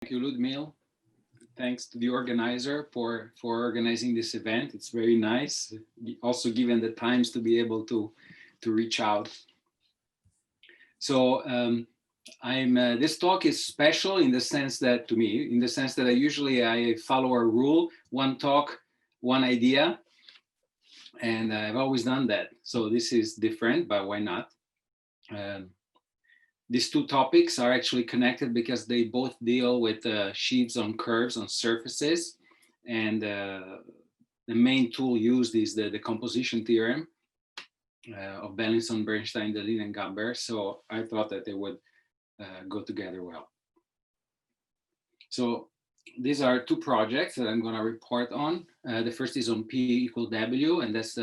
Thank you, Ludmil. Thanks to the organizer for organizing this event. It's very nice. Also given the times to be able to reach out. So this talk is special in the sense that, to me, in the sense that I follow a rule, one talk, one idea. And I've always done that. So this is different, but why not? These two topics are actually connected because they both deal with sheaves on curves on surfaces. And the main tool used is the decomposition theorem of Bellinson, Bernstein, Deligne, and Gabber. So I thought that they would go together well. So these are two projects that I'm going to report on. The first is on P equal W, and that's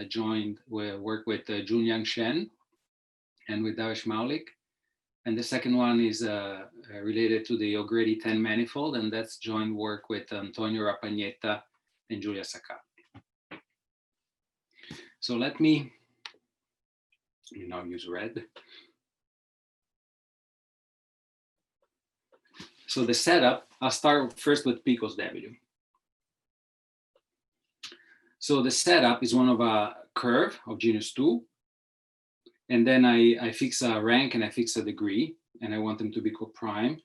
joined work with Maulik Shen and with Maulik. And the second one is related to the O'Grady 10 manifold, and that's joint work with Antonio Rapagnetta and Giulia Sacca. So let me now use red. So the setup, I'll start first with P equals W. So the setup is one of a curve of genus 2. And then I fix a rank and I fix a degree, and I want them to be coprime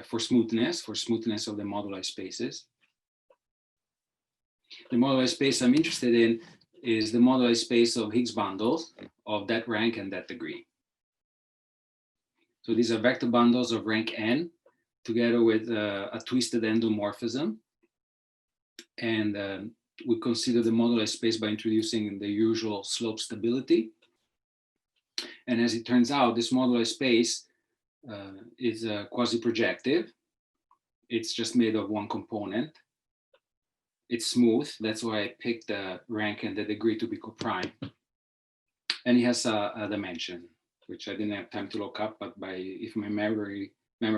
for smoothness of the moduli spaces. The moduli space I'm interested in is the moduli space of Higgs bundles of that rank and that degree. So these are vector bundles of rank n together with a twisted endomorphism. And we consider the moduli space by introducing the usual slope stability. And as it turns out, this moduli space is quasi-projective. It's just made of one component. It's smooth. That's why I picked the rank and the degree to be coprime. And it has a dimension, which I didn't have time to look up, but if my memory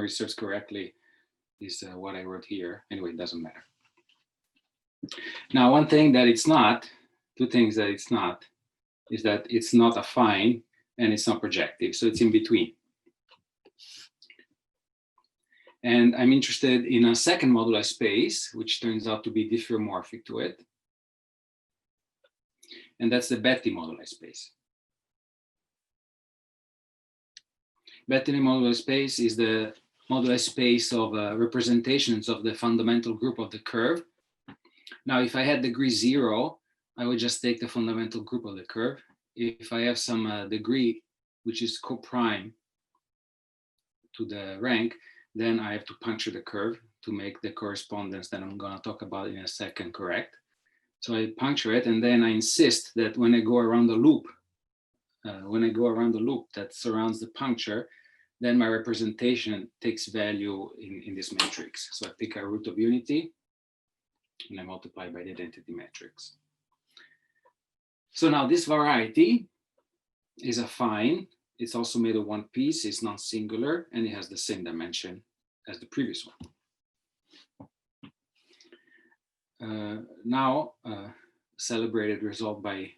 serves correctly, is what I wrote here. Anyway, it doesn't matter. Now, one thing that it's not, two things that it's not, is that it's not affine and it's not projective, so it's in between. And I'm interested in a second moduli space, which turns out to be diffeomorphic to it. And that's the Betti moduli space. Betti moduli space is the moduli space of representations of the fundamental group of the curve. Now, if I had degree 0, I would just take the fundamental group of the curve. If I have some degree, which is coprime to the rank, then I have to puncture the curve to make the correspondence that I'm going to talk about in a second correct. So I puncture it, and then I insist that when I go around the loop, that surrounds the puncture, then my representation takes value in this matrix. So I pick a root of unity, and I multiply by the identity matrix. So now this variety is affine. It's also made of one piece, it's non-singular, and it has the same dimension as the previous one. Now, celebrated result by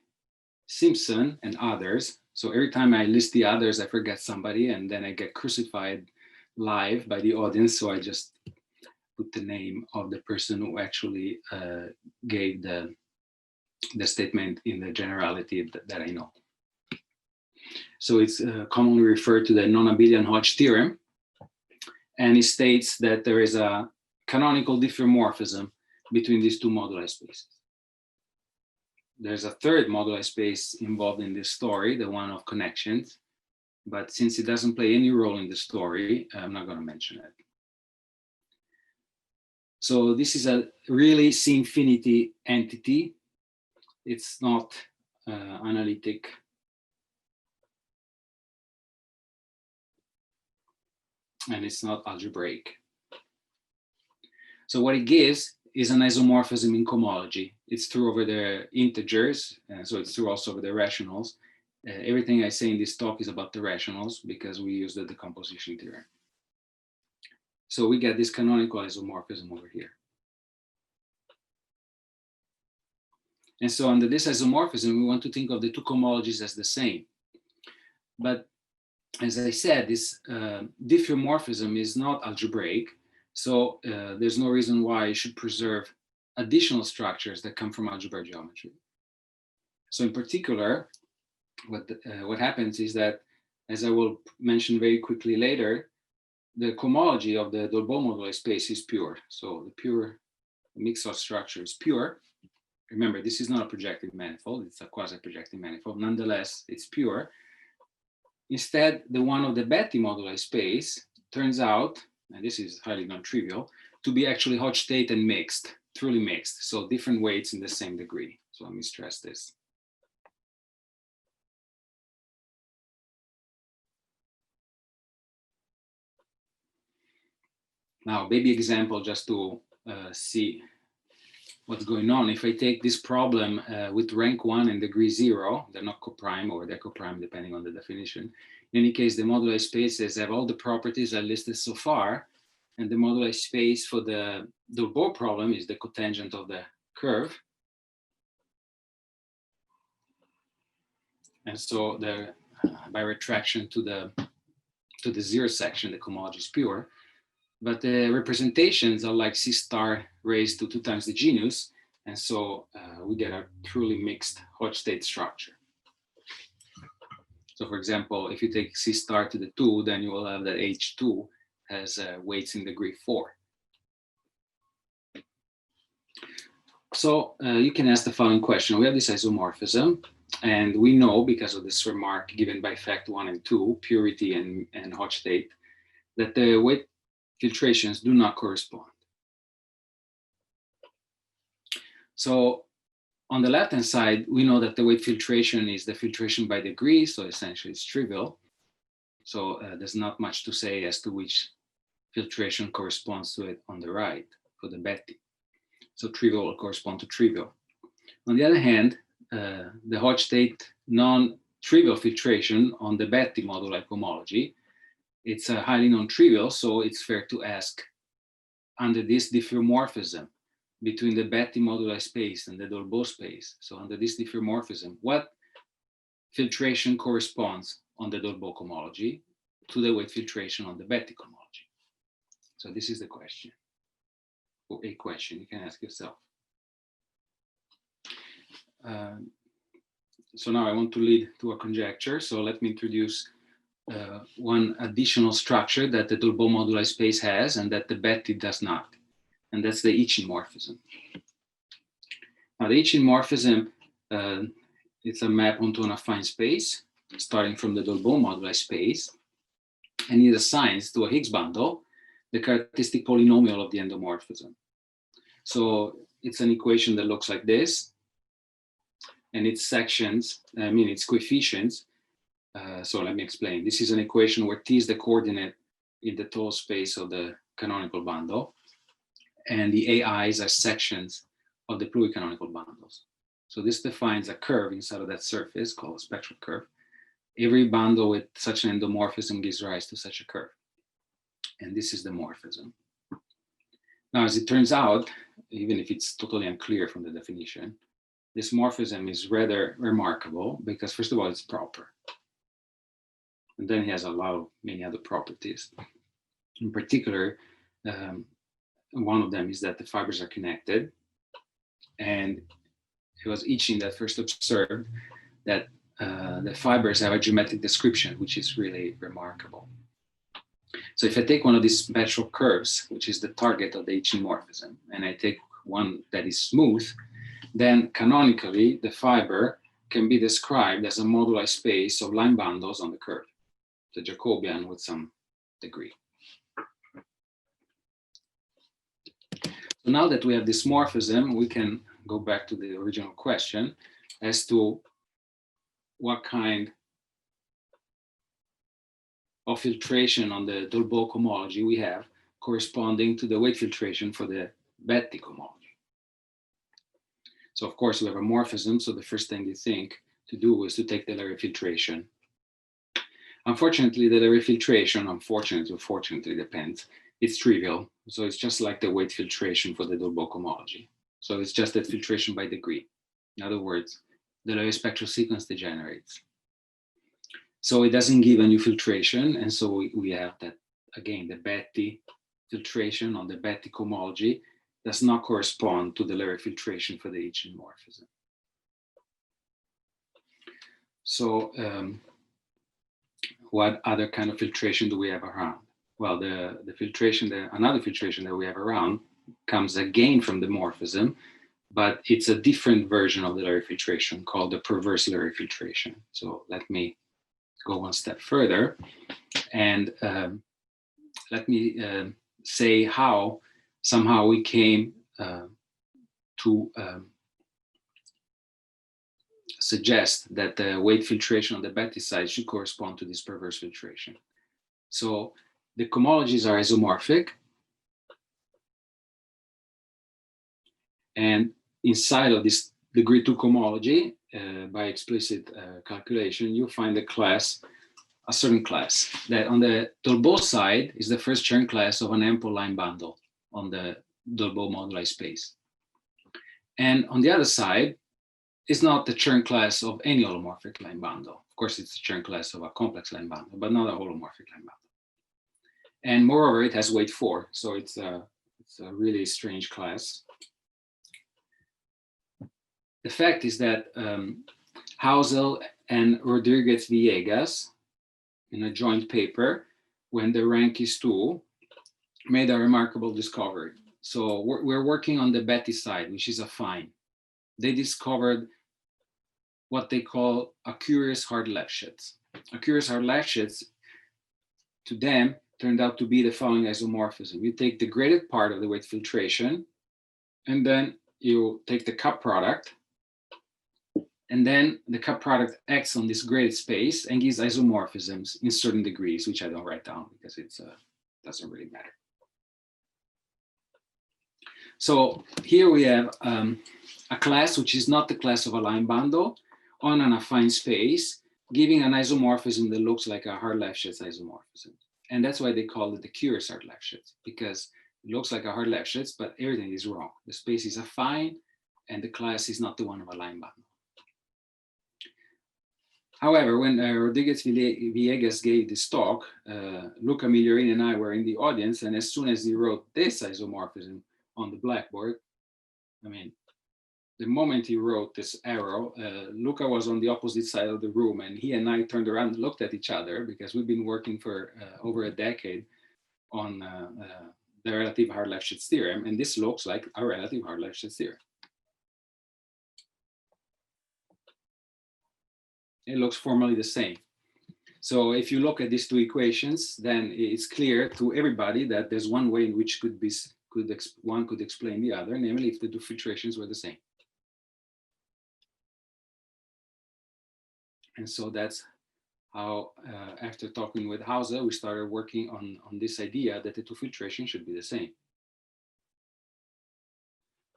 Simpson and others. So every time I list the others, I forget somebody, and then I get crucified live by the audience. So I just put the name of the person who actually gave the statement in the generality that I know. So it's commonly referred to the Non Abelian Hodge Theorem, and it states that there is a canonical diffeomorphism between these two moduli spaces. There's a third moduli space involved in this story, the one of connections, but since it doesn't play any role in the story, I'm not going to mention it. So this is a really C-infinity entity. It's not analytic. And it's not algebraic. So what it gives is an isomorphism in cohomology. It's true over the integers, so it's true also over the rationals. Everything I say in this talk is about the rationals because we use the decomposition theorem. So we get this canonical isomorphism over here. And so under this isomorphism, we want to think of the two cohomologies as the same. But as I said, this diffeomorphism is not algebraic, so there's no reason why you should preserve additional structures that come from algebraic geometry. So in particular, what happens is that, as I will mention very quickly later, the cohomology of the Dolbeault moduli space is pure. So the pure mix of structure is pure. Remember, this is not a projective manifold, it's a quasi-projective manifold. Nonetheless, it's pure. Instead, the one of the Betti moduli space turns out, and this is highly non-trivial, to be actually Hodge state and mixed, truly mixed. So different weights in the same degree. So let me stress this. Now, baby example just to see what's going on. If I take this problem with rank 1 and degree 0, they're not coprime or they're coprime depending on the definition. In any case, the moduli spaces have all the properties I listed so far, and the moduli space for the Dolbeault problem is the cotangent of the curve. And so by retraction to the zero section, the cohomology is pure. But the representations are like C star raised to 2 times the genus. And so we get a truly mixed Hodge state structure. So for example, if you take C star to the 2, then you will have that H2 has weights in degree 4. So you can ask the following question. We have this isomorphism, and we know because of this remark given by fact 1 and 2, purity and Hodge state, that the weight filtrations do not correspond. So on the left-hand side, we know that the weight filtration is the filtration by degree, so essentially it's trivial. So there's not much to say as to which filtration corresponds to it on the right for the Betti. So trivial will correspond to trivial. On the other hand, the Hodge state non-trivial filtration on the Betti moduli cohomology, it's a highly non-trivial, so it's fair to ask, under this diffeomorphism between the Betti moduli space and the Dolbeault space, so under this diffeomorphism, what filtration corresponds on the Dolbeault cohomology to the weight filtration on the Betti cohomology? So this is the question, or a question you can ask yourself. So now I want to lead to a conjecture, so let me introduce one additional structure that the Dolbeault moduli space has and that the Betti does not, and that's the Ichimorphism. Now the Ichimorphism, it's a map onto an affine space starting from the Dolbeault moduli space, and it assigns to a Higgs bundle the characteristic polynomial of the endomorphism. So it's an equation that looks like this, and its sections, its coefficients. So let me explain. This is an equation where T is the coordinate in the total space of the canonical bundle, and the AIs are sections of the pluricanonical bundles. So this defines a curve inside of that surface called a spectral curve. Every bundle with such an endomorphism gives rise to such a curve. And this is the morphism. Now, as it turns out, even if it's totally unclear from the definition, this morphism is rather remarkable because, first of all, it's proper. And then it has many other properties. In particular, one of them is that the fibers are connected. And it was Ichim that first observed that the fibers have a geometric description, which is really remarkable. So if I take one of these spectral curves, which is the target of the Ichimorphism, and I take one that is smooth, then canonically the fiber can be described as a moduli space of line bundles on the curve, the Jacobian with some degree. So now that we have this morphism, we can go back to the original question as to what kind of filtration on the Dolbeault cohomology we have corresponding to the weight filtration for the Betti cohomology. So of course we have a morphism, so the first thing you think to do is to take the Leray filtration. Unfortunately, the Leray filtration, unfortunately or fortunately, depends, it's trivial. So it's just like the weight filtration for the Dolbeault cohomology. So it's just that filtration by degree. In other words, the Leray spectral sequence degenerates. So it doesn't give a new filtration. And so we have that, again, the Betti filtration on the Betti cohomology does not correspond to the layer filtration for the Ichimorphism. So what other kind of filtration do we have around? Well, the filtration, another filtration that we have around comes again from the morphism, but it's a different version of the layer filtration called the perverse layer filtration. So let me go one step further and let me say how somehow we came to suggest that the weight filtration on the Betti side should correspond to this perverse filtration. So the cohomologies are isomorphic, and inside of this degree 2 cohomology, by explicit calculation, you find a certain class that on the Dolbeau side is the first Chern class of an ample line bundle on the Dolbeau moduli space. And on the other side, it's not the Chern class of any holomorphic line bundle. Of course, it's the Chern class of a complex line bundle, but not a holomorphic line bundle. And moreover, it has weight 4, so it's a really strange class. The fact is that Hausel and Rodriguez Villegas, in a joint paper, when the rank is 2, made a remarkable discovery. So we're working on the Betti side, which is affine. They discovered what they call a curious hard Lefschetz. A curious hard Lefschetz, to them, turned out to be the following isomorphism. You take the graded part of the weight filtration, and then you take the cup product, and then the cup product acts on this graded space and gives isomorphisms in certain degrees, which I don't write down because it doesn't really matter. So here we have a class which is not the class of a line bundle on an affine space, giving an isomorphism that looks like a hard Lefschetz isomorphism. And that's why they call it the curious hard Lefschetz, because it looks like a hard Lefschetz, but everything is wrong. The space is affine, and the class is not the one of a line bundle. However, when Rodriguez Villegas gave this talk, Luca Migliorini and I were in the audience, and as soon as he wrote this isomorphism on the blackboard, I mean, the moment he wrote this arrow, Luca was on the opposite side of the room, and he and I turned around and looked at each other because we've been working for over a decade on the relative hard Lefschetz theorem, and this looks like a relative hard Lefschetz theorem. It looks formally the same. So if you look at these two equations, then it's clear to everybody that there's one way in which one could explain the other, namely if the two filtrations were the same. And so that's how, after talking with Hauser, we started working on this idea that the two filtrations should be the same.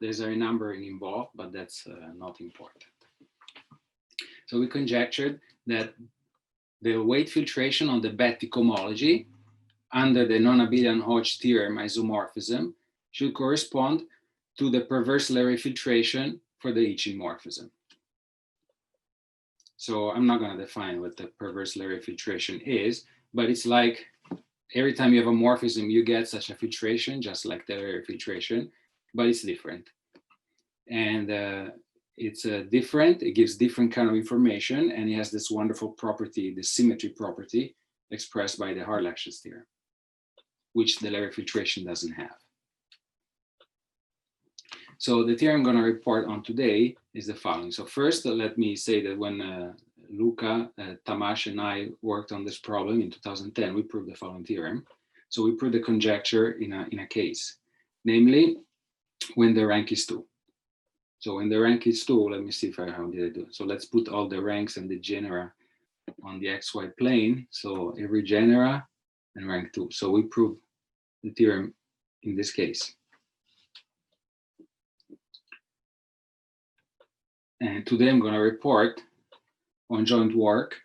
There's a numbering involved, but that's not important. So we conjectured that the weight filtration on the Betti cohomology under the Non Abelian Hodge Theorem isomorphism should correspond to the perverse layer filtration for the Ichimorphism. So I'm not going to define what the perverse layer filtration is, but it's like every time you have a morphism, you get such a filtration, just like the layer filtration, but it's different. And it's different, it gives different kind of information, and it has this wonderful property, the symmetry property, expressed by the hard Lefschetz theorem, which the layer filtration doesn't have. So the theorem I'm going to report on today is the following. So first, let me say that when Luca, Tamas, and I worked on this problem in 2010, we proved the following theorem. So we proved the conjecture in a case, namely when the rank is 2. So when the rank is 2, let me see if how did I do it. So let's put all the ranks and the genera on the XY plane. So every genera and rank 2. So we prove the theorem in this case. And today I'm going to report on joint work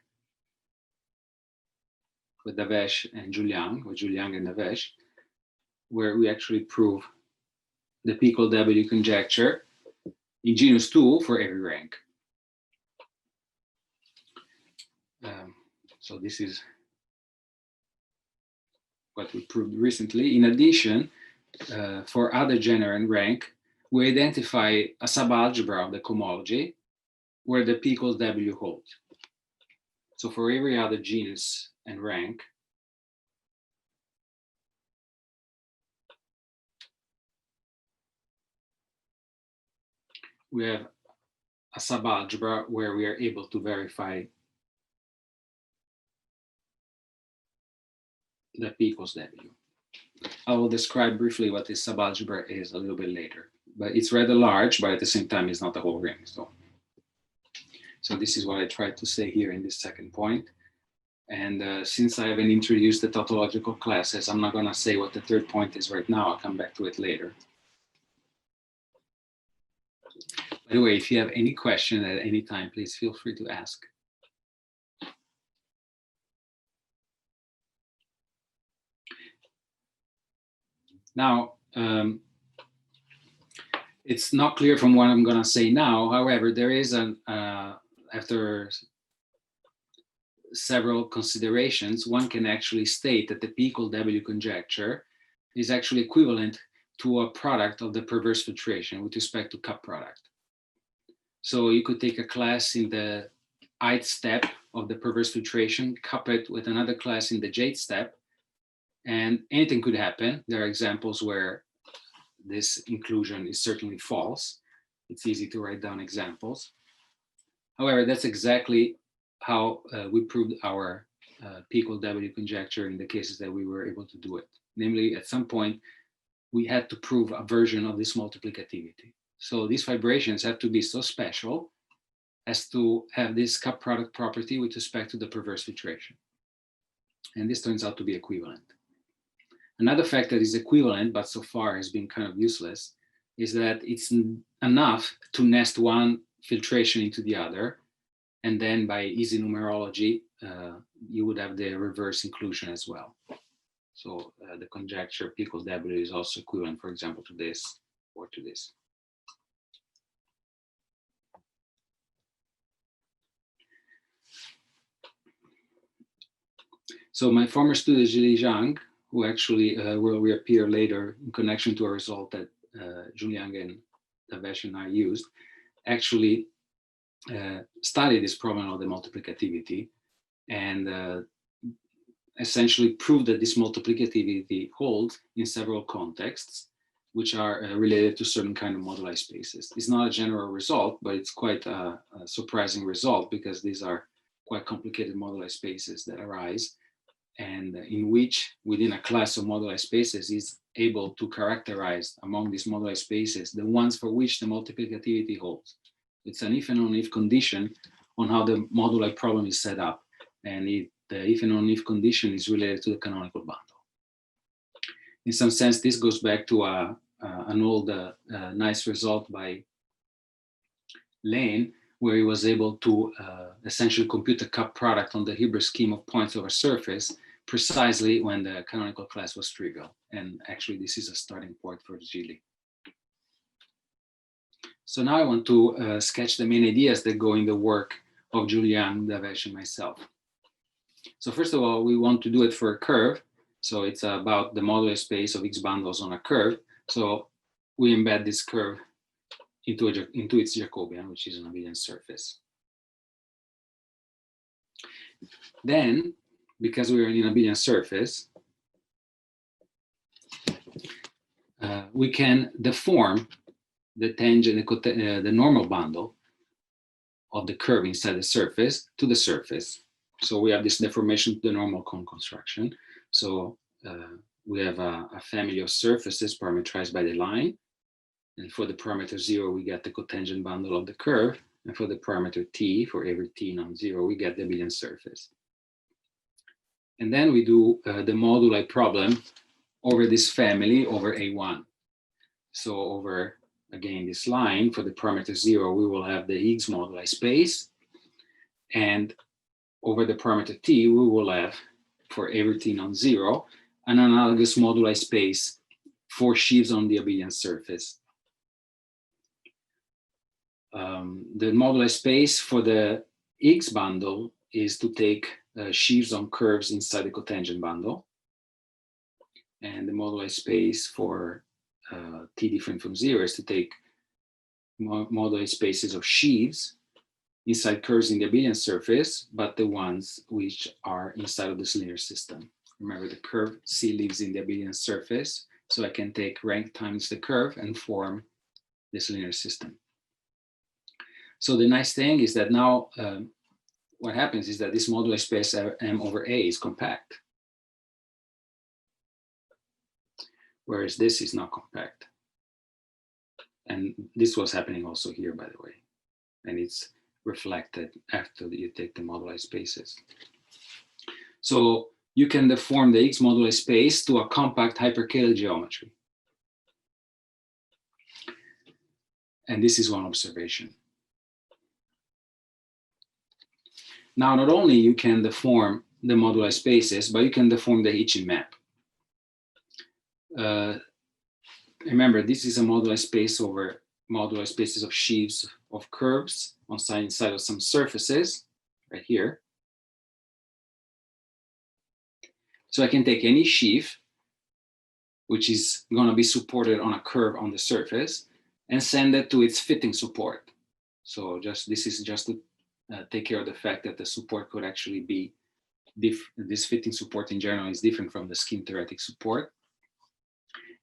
with Davesh and Julian, or Julian and Davesh, where we actually prove the P equal W conjecture in genus 2 for every rank. So this is what we proved recently. In addition, for other genera and rank, we identify a subalgebra of the cohomology where the P equals W holds. So for every other genus and rank, we have a subalgebra where we are able to verify the P equals W. I will describe briefly what this subalgebra is a little bit later, but it's rather large, but at the same time, it's not the whole ring. So this is what I tried to say here in this second point. And since I haven't introduced the tautological classes, I'm not going to say what the third point is right now. I'll come back to it later. By the way, if you have any question at any time, please feel free to ask. Now, it's not clear from what I'm going to say now. However, there is after several considerations, one can actually state that the P equal W conjecture is actually equivalent to a product of the perverse filtration with respect to cup product. So you could take a class in the ith step of the perverse filtration, couple it with another class in the jth step, and anything could happen. There are examples where this inclusion is certainly false. It's easy to write down examples. However, that's exactly how we proved our P equal W conjecture in the cases that we were able to do it. Namely, at some point, we had to prove a version of this multiplicativity. So these fibrations have to be so special as to have this cup product property with respect to the perverse filtration. And this turns out to be equivalent. Another fact that is equivalent, but so far has been kind of useless, is that it's enough to nest one filtration into the other. And then by easy numerology, you would have the reverse inclusion as well. So the conjecture P equals W is also equivalent, for example, to this or to this. So my former student, Zhili Zhang, who actually will reappear later in connection to a result that Juliang and Davesh and I used, actually studied this problem of the multiplicativity and essentially proved that this multiplicativity holds in several contexts, which are related to certain kind of moduli spaces. It's not a general result, but it's quite a surprising result because these are quite complicated moduli spaces that arise, and in which within a class of moduli spaces is able to characterize among these moduli spaces the ones for which the multiplicativity holds. It's an if and only if condition on how the moduli problem is set up, and the if and only if condition is related to the canonical bundle. In some sense, this goes back to an old nice result by Lane, where he was able to essentially compute a cup product on the Hilbert scheme of points over surface precisely when the canonical class was trivial. And actually, this is a starting point for Zhili. So now I want to sketch the main ideas that go in the work of Julian, Davesh, and myself. So first of all, we want to do it for a curve. So it's about the modular space of X bundles on a curve. So we embed this curve into its Jacobian, which is an abelian surface. Then, because we are in an abelian surface, we can deform the tangent, the normal bundle of the curve inside the surface to the surface. So we have this deformation to the normal cone construction. So we have a family of surfaces parameterized by the line. And for the parameter 0, we get the cotangent bundle of the curve. And for the parameter t, for every t non-zero, we get the abelian surface. And then we do the moduli problem over this family over A1. So over, again, this line, for the parameter 0, we will have the Higgs moduli space. And over the parameter t, we will have, for every t non-zero, an analogous moduli space for sheaves on the abelian surface. The moduli space for the Higgs bundle is to take sheaves on curves inside the cotangent bundle, and the moduli space for t different from 0 is to take moduli spaces of sheaves inside curves in the abelian surface, but the ones which are inside of this linear system. Remember, the curve C lives in the abelian surface, so I can take rank times the curve and form this linear system. So the nice thing is that now what happens is that this moduli space M over A is compact, whereas this is not compact. And this was happening also here, by the way, and it's reflected after you take the moduli spaces. So you can deform the X moduli space to a compact hyperkähler geometry. And this is one observation. Now, not only you can deform the moduli spaces, but you can deform the Ichim map. Remember, this is a moduli space over moduli spaces of sheaves of curves on inside of some surfaces, right here. So I can take any sheaf, which is going to be supported on a curve on the surface, and send it to its fitting support. So this is just to take care of the fact that the support could actually be, this fitting support in general is different from the scheme theoretic support.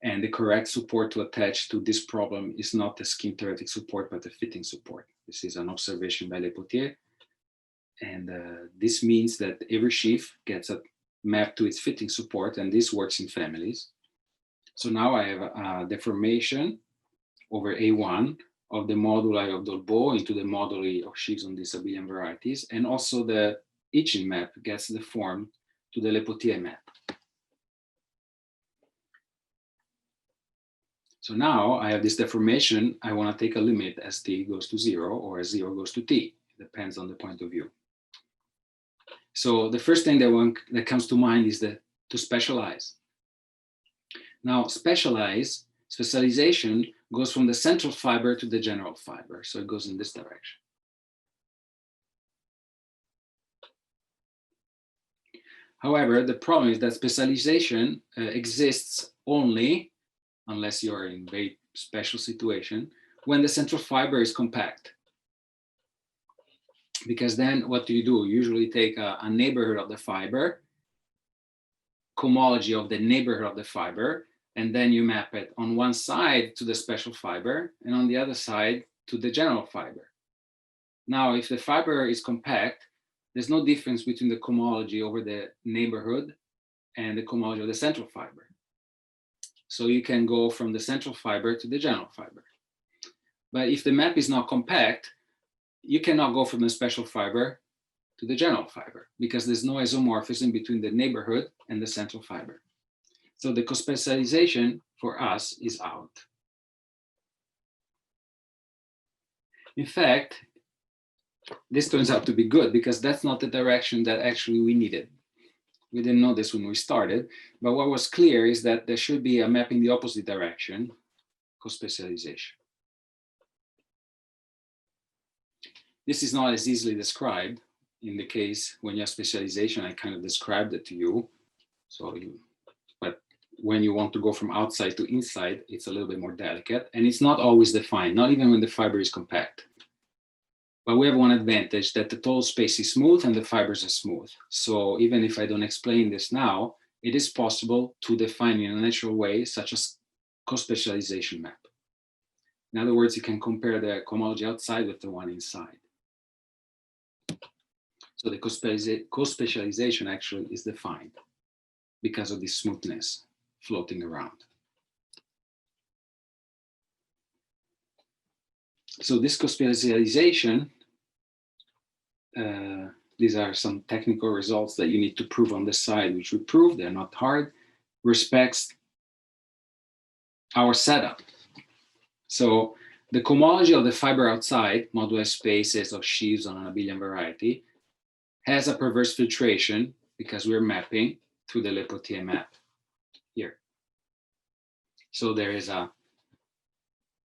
And the correct support to attach to this problem is not the scheme theoretic support, but the fitting support. This is an observation by Le Potier. And this means that every sheaf gets a map to its fitting support, and this works in families. So now I have a deformation over A1 of the moduli of Dolbeau into the moduli of sheaves on these abelian varieties, and also the Ichim map gets deformed to the Le Potier map. So now I have this deformation. I want to take a limit as t goes to 0 or as 0 goes to t. It depends on the point of view. So the first thing that comes to mind is to specialize. Now, specialization goes from the central fiber to the general fiber. So it goes in this direction. However, the problem is that specialization exists only, unless you're in a very special situation, when the central fiber is compact. Because then what do? You usually take a neighborhood of the fiber, cohomology of the neighborhood of the fiber, and then you map it on one side to the special fiber and on the other side to the general fiber. Now, if the fiber is compact, there's no difference between the cohomology over the neighborhood and the cohomology of the central fiber. So you can go from the central fiber to the general fiber. But if the map is not compact, you cannot go from the special fiber to the general fiber because there's no isomorphism between the neighborhood and the central fiber. So the co-specialization for us is out. In fact, this turns out to be good because that's not the direction that actually we needed. We didn't know this when we started, but what was clear is that there should be a map in the opposite direction, co-specialization. This is not as easily described. In the case when you have specialization, I kind of described it to you. But when you want to go from outside to inside, it's a little bit more delicate, and it's not always defined, not even when the fiber is compact. But we have one advantage, that the total space is smooth and the fibers are smooth. So even if I don't explain this now, it is possible to define in a natural way, such as co-specialization map. In other words, you can compare the cohomology outside with the one inside. So the co-specialization actually is defined because of this smoothness floating around. So this co-specialization, these are some technical results that you need to prove on this side, which we proved, they're not hard, respects our setup. So the cohomology of the fiber outside, modular spaces of sheaves on an abelian variety, has a perverse filtration because we're mapping through the Le Potier map here. So there is a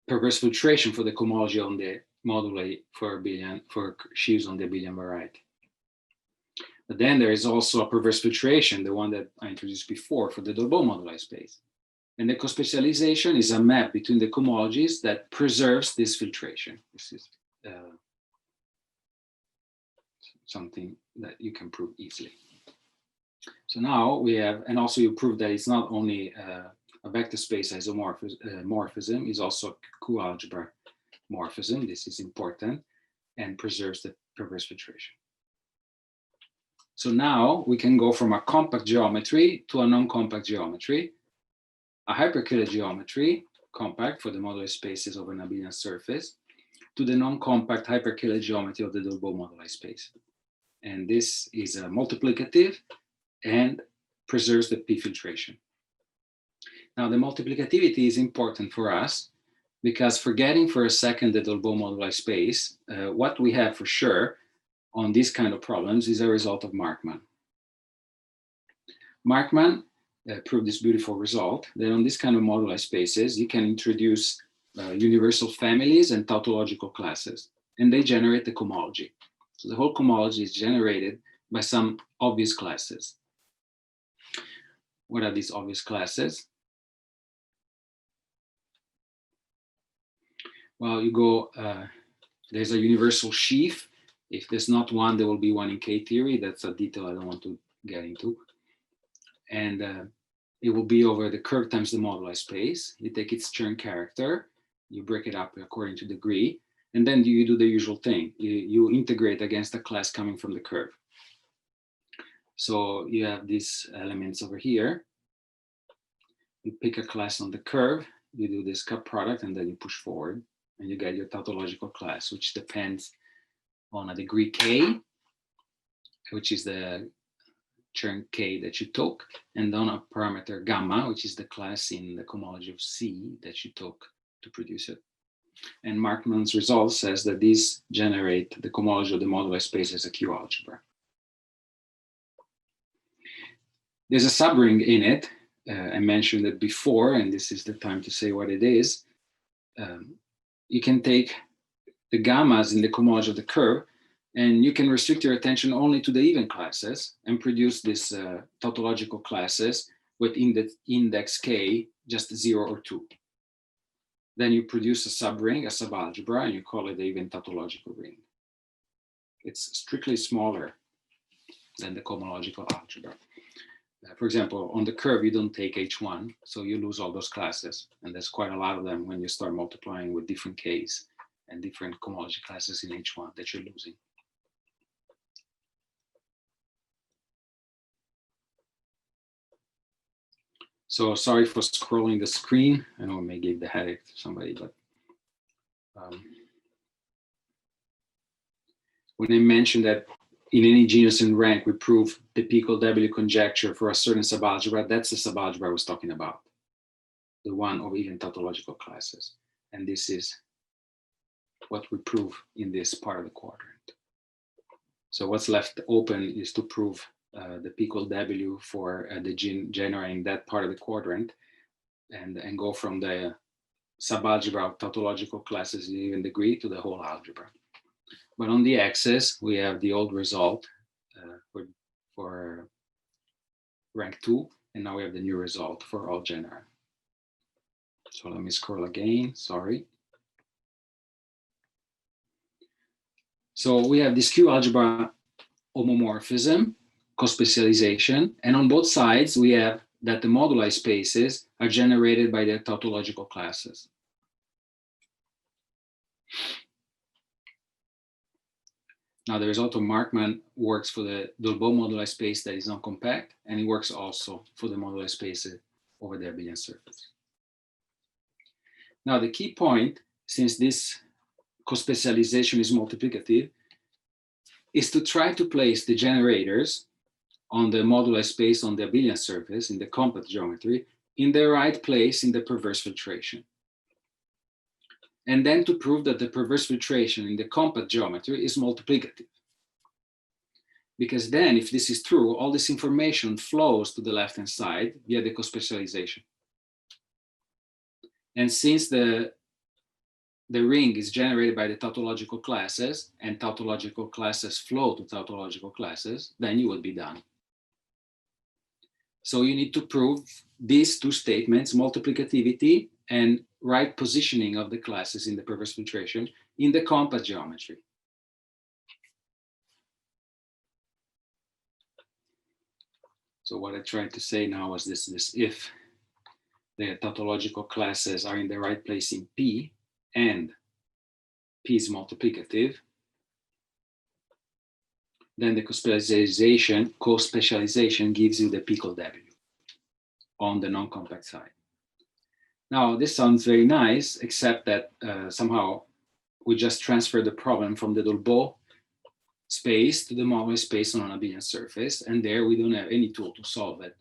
perverse filtration for the cohomology on the moduli for sheaves on the abelian variety. But then there is also a perverse filtration, the one that I introduced before for the Dolbeault moduli space. And the cospecialization is a map between the cohomologies that preserves this filtration. This is something that you can prove easily. So now we have, and also you prove that it's not only a vector space isomorphism, is also coalgebra morphism. This is important and preserves the perverse filtration. So now we can go from a compact geometry to a non-compact geometry, a hyperkähler geometry, compact for the moduli spaces of an abelian surface, to the non-compact hyperkähler geometry of the Dolbeault moduli space. And this is a multiplicative and preserves the P filtration. Now the multiplicativity is important for us because, forgetting for a second the Dolbeault moduli space, what we have for sure on these kind of problems is a result of Markman. Markman proved this beautiful result that on this kind of moduli spaces, you can introduce universal families and tautological classes, and they generate the cohomology. So the whole cohomology is generated by some obvious classes. What are these obvious classes? Well, you go, there's a universal sheaf. If there's not one, there will be one in K-theory. That's a detail I don't want to get into. And it will be over the curve times the moduli space. You take its Chern character, you break it up according to degree, and then you do the usual thing. You integrate against a class coming from the curve. So you have these elements over here. You pick a class on the curve, you do this cup product, and then you push forward, and you get your tautological class, which depends on a degree K, which is the Chern K that you took, and on a parameter gamma, which is the class in the cohomology of C that you took to produce it. And Markman's result says that these generate the cohomology of the moduli space as a Q algebra. There's a subring in it. I mentioned it before, and this is the time to say what it is. You can take the gammas in the cohomology of the curve, and you can restrict your attention only to the even classes and produce these tautological classes with index K just 0 or 2. Then you produce a subring, a subalgebra, and you call it the even tautological ring. It's strictly smaller than the cohomological algebra. For example, on the curve, you don't take H1, so you lose all those classes. And there's quite a lot of them when you start multiplying with different Ks and different cohomology classes in H1 that you're losing. So sorry for scrolling the screen. I know it may give the headache to somebody, but when I mentioned that in any genus in rank, we prove the P equal W conjecture for a certain subalgebra, that's the subalgebra I was talking about, the one of even tautological classes. And this is what we prove in this part of the quadrant. So what's left open is to prove the P equal W for the genera in that part of the quadrant, and go from the subalgebra of tautological classes in even degree to the whole algebra. But on the axis, we have the old result for rank 2, and now we have the new result for all genera. So let me scroll again, sorry. So we have this Q algebra homomorphism, cospecialization, and on both sides, we have that the moduli spaces are generated by their tautological classes. Now the result of Markman works for the Dolbeault moduli space that is non-compact, and it works also for the moduli space over the abelian surface. Now the key point, since this cospecialization is multiplicative, is to try to place the generators on the moduli space on the abelian surface in the compact geometry in the right place in the perverse filtration. And then to prove that the perverse filtration in the compact geometry is multiplicative. Because then, if this is true, all this information flows to the left-hand side via the cospecialization. And since the the ring is generated by the tautological classes and tautological classes flow to tautological classes, then you will be done. So you need to prove these two statements, multiplicativity and right positioning of the classes in the perverse filtration in the compact geometry. So what I tried to say now was this: if the tautological classes are in the right place in P and P is multiplicative, then the co-specialization gives you the P equal W on the non-compact side. Now, this sounds very nice, except that somehow we just transfer the problem from the Dolbeau space to the modular space on an abelian surface, and there we don't have any tool to solve it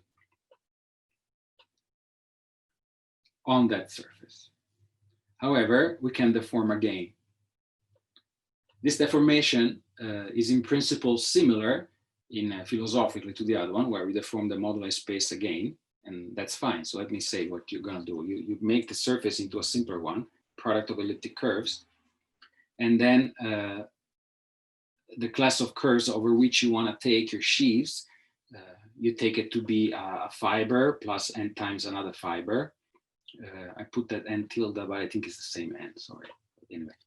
on that surface. However, we can deform again. This deformation is in principle similar philosophically to the other one, where we deform the modular space again, and that's fine. So let me say what you're gonna do. You make the surface into a simpler one, product of elliptic curves, and then the class of curves over which you wanna take your sheaves, you take it to be a fiber plus n times another fiber. I put that n tilde, but I think it's the same n, sorry. Anyway.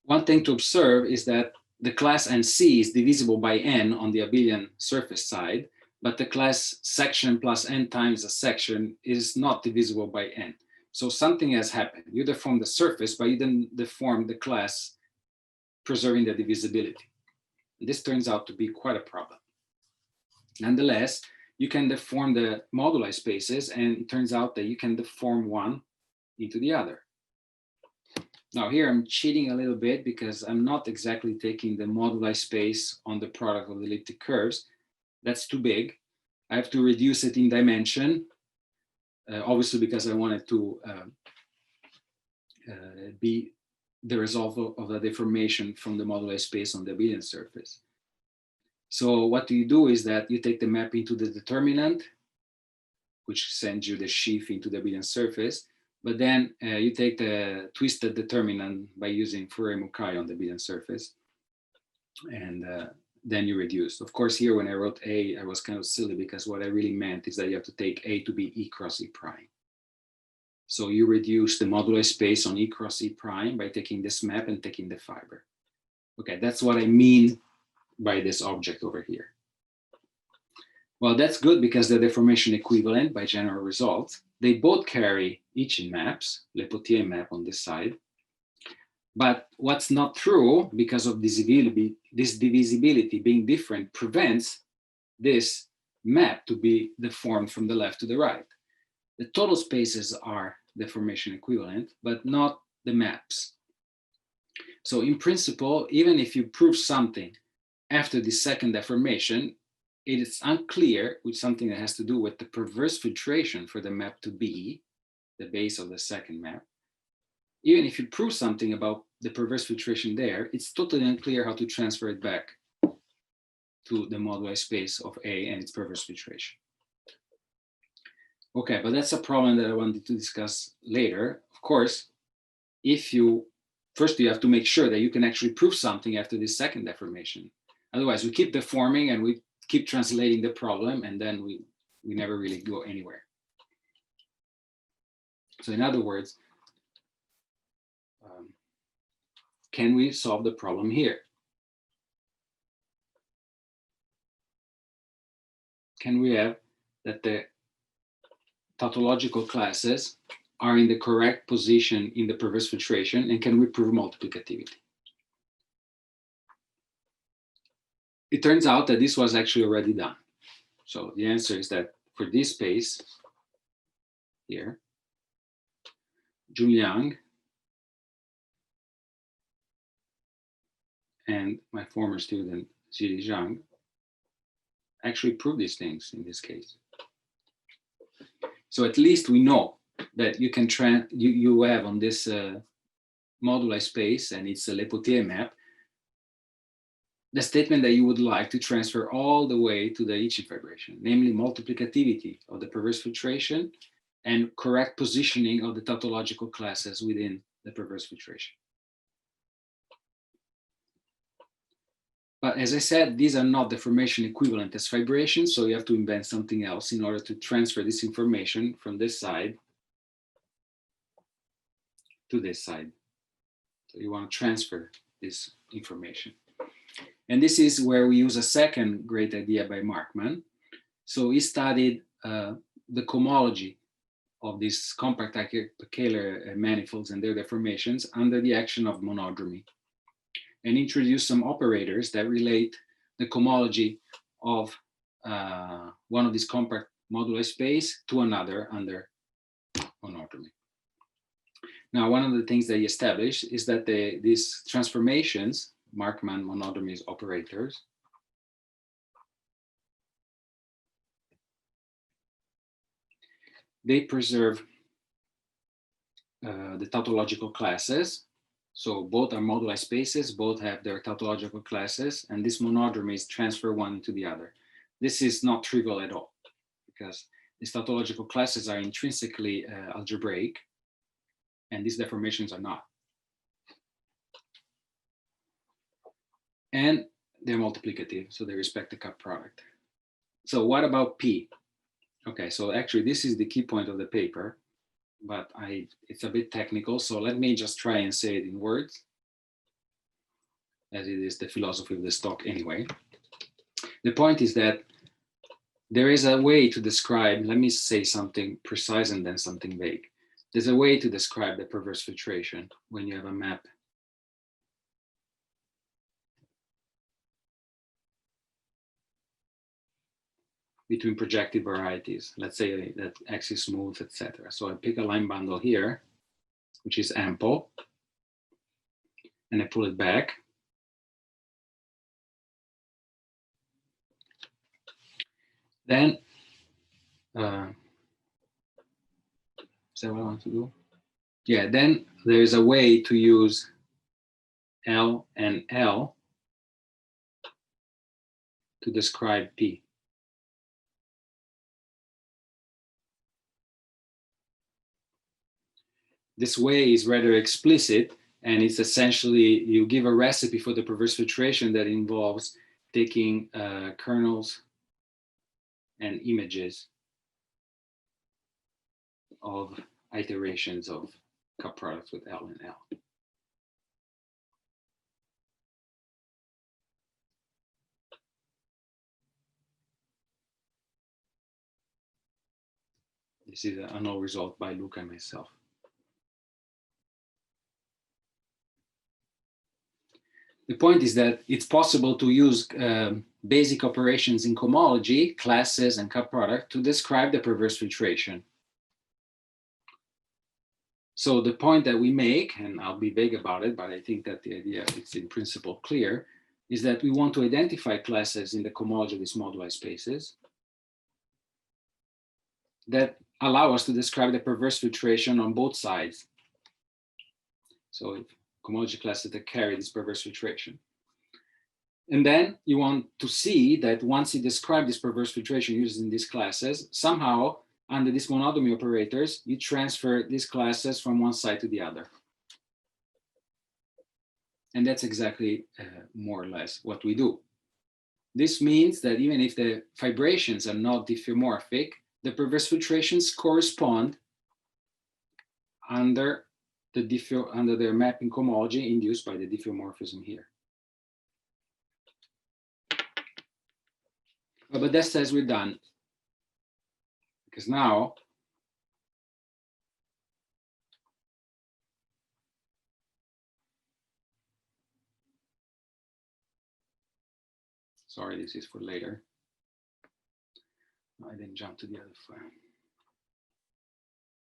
One thing to observe is that the class NC is divisible by n on the abelian surface side, but the class section plus n times a section is not divisible by n. So something has happened. You deform the surface, but you didn't deform the class preserving the divisibility. This turns out to be quite a problem. Nonetheless, you can deform the moduli spaces, and it turns out that you can deform one into the other. Now here I'm cheating a little bit because I'm not exactly taking the moduli space on the product of the elliptic curves. That's too big. I have to reduce it in dimension, obviously because I want it to be the result of the deformation from the moduli space on the abelian surface. So what you do is that you take the map into the determinant, which sends you the sheaf into the abelian surface, but then you take the twisted determinant by using Fourier-Mukai on the abelian surface, and then you reduce. Of course, here when I wrote A, I was kind of silly because what I really meant is that you have to take A to be E cross E prime. So you reduce the modular space on E cross E prime by taking this map and taking the fiber. Okay, that's what I mean by this object over here. Well, that's good because they're deformation equivalent by general results. They both carry Ichimorphism maps, Le Potier map on this side. But what's not true, because of this divisibility being different, prevents this map to be deformed from the left to the right. The total spaces are deformation equivalent, but not the maps. So in principle, even if you prove something after the second deformation, it is unclear with something that has to do with the perverse filtration for the map to be the base of the second map. Even if you prove something about the perverse filtration there, it's totally unclear how to transfer it back to the moduli space of A and its perverse filtration. Okay, but that's a problem that I wanted to discuss later. Of course, first you have to make sure that you can actually prove something after this second deformation. Otherwise, we keep deforming and we keep translating the problem, and then we never really go anywhere. So in other words, can we solve the problem here? Can we have that the tautological classes are in the correct position in the perverse filtration, and can we prove multiplicativity? It turns out that this was actually already done. So the answer is that for this space here, Juliang and my former student, Zili Zhang, actually proved these things in this case. So at least we know that you can you have on this moduli space, and it's a Le Potier map, the statement that you would like to transfer all the way to the Ichimorphism fibration, namely multiplicativity of the perverse filtration and correct positioning of the tautological classes within the perverse filtration. But as I said, these are not deformation equivalent as fibrations, so you have to invent something else in order to transfer this information from this side to this side. So you want to transfer this information. And this is where we use a second great idea by Markman. So he studied the cohomology of these compact Kähler manifolds and their deformations under the action of monodromy, and introduced some operators that relate the cohomology of one of these compact moduli space to another under monodromy. Now, one of the things that he established is that these transformations, Markman monodromy operators, they preserve the tautological classes. So both are moduli spaces, both have their tautological classes, and these monodromies transfer one into the other. This is not trivial at all, because these tautological classes are intrinsically algebraic, and these deformations are not. And they're multiplicative, so they respect the cup product. So what about P? Okay, so actually this is the key point of the paper, but it's a bit technical, so let me just try and say it in words, as it is the philosophy of this talk anyway. The point is that there is a way to describe, let me say something precise and then something vague. There's a way to describe the perverse filtration when you have a map between projective varieties. Let's say that X is smooth, etc. So I pick a line bundle here, which is ample, and I pull it back. Then, is that what I want to do? Yeah, then there's a way to use L and L to describe P. This way is rather explicit, and it's essentially, you give a recipe for the perverse filtration that involves taking kernels and images of iterations of cup products with L and L. This is a null result by Luca and myself. The point is that it's possible to use basic operations in cohomology, classes and cup product, to describe the perverse filtration. So the point that we make, and I'll be vague about it, but I think that the idea is in principle clear, is that we want to identify classes in the cohomology of these moduli spaces that allow us to describe the perverse filtration on both sides. So if cohomology classes that carry this perverse filtration. And then you want to see that once you describe this perverse filtration using these classes, somehow under these monodromy operators, you transfer these classes from one side to the other. And that's exactly more or less what we do. This means that even if the fibrations are not diffeomorphic, the perverse filtrations correspond under their mapping cohomology induced by the diffeomorphism here. But that's as we're done. Because now, sorry, this is for later. I didn't jump to the other file.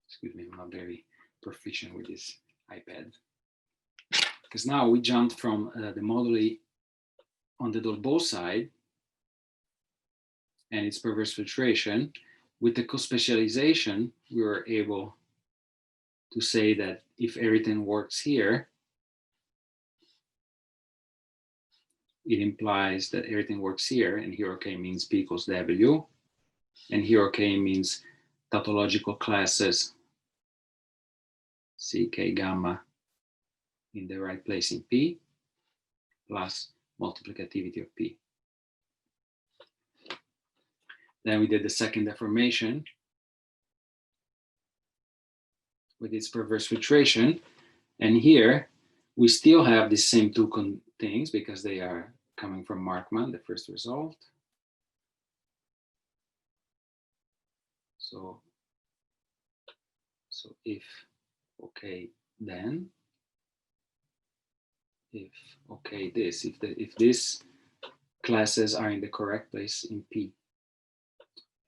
Excuse me, I'm not very proficient with this iPad. Because now we jumped from the moduli on the Dolbeau side and its perverse filtration. With the co-specialization, we were able to say that if everything works here, it implies that everything works here, and here OK means P equals W, and here OK means tautological classes C, K, gamma in the right place in P, plus multiplicativity of P. Then we did the second deformation with its perverse filtration. And here we still have the same two things because they are coming from Markman, the first result. So if okay, then if okay, this, if these classes are in the correct place in P,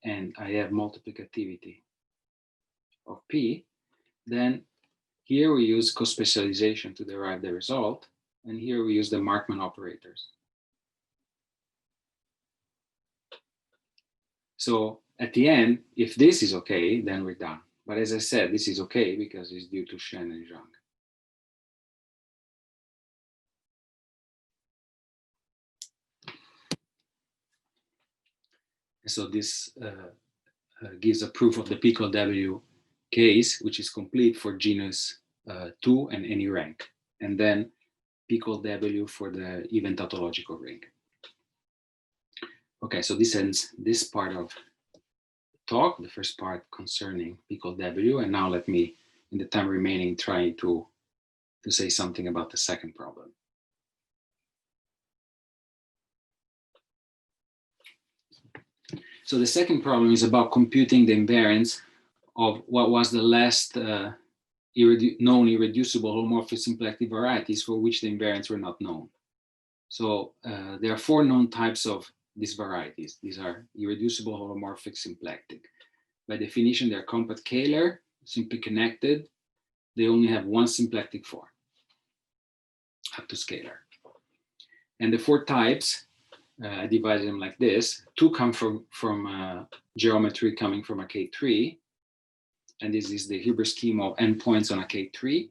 and I have multiplicativity of P, then here we use co-specialization to derive the result, and here we use the Markman operators. So at the end, if this is okay, then we're done. But as I said, this is okay because it's due to Shen and Zhang. So this gives a proof of the P equal W case, which is complete for genus 2 and any rank. And then P equal W for the even tautological ring. Okay, so this ends this part of the talk, the first part concerning P equal W. And now let me, in the time remaining, try to say something about the second problem. So the second problem is about computing the invariance of what was the last known irreducible holomorphic symplectic varieties for which the invariants were not known. So there are 4 known types of these varieties. These are irreducible, holomorphic, symplectic. By definition, they're compact scalar, simply connected. They only have one symplectic form, up to scalar. And the 4 types, I divided them like this. 2 come from geometry coming from a K3. And this is the Hilbert scheme of endpoints on a K3.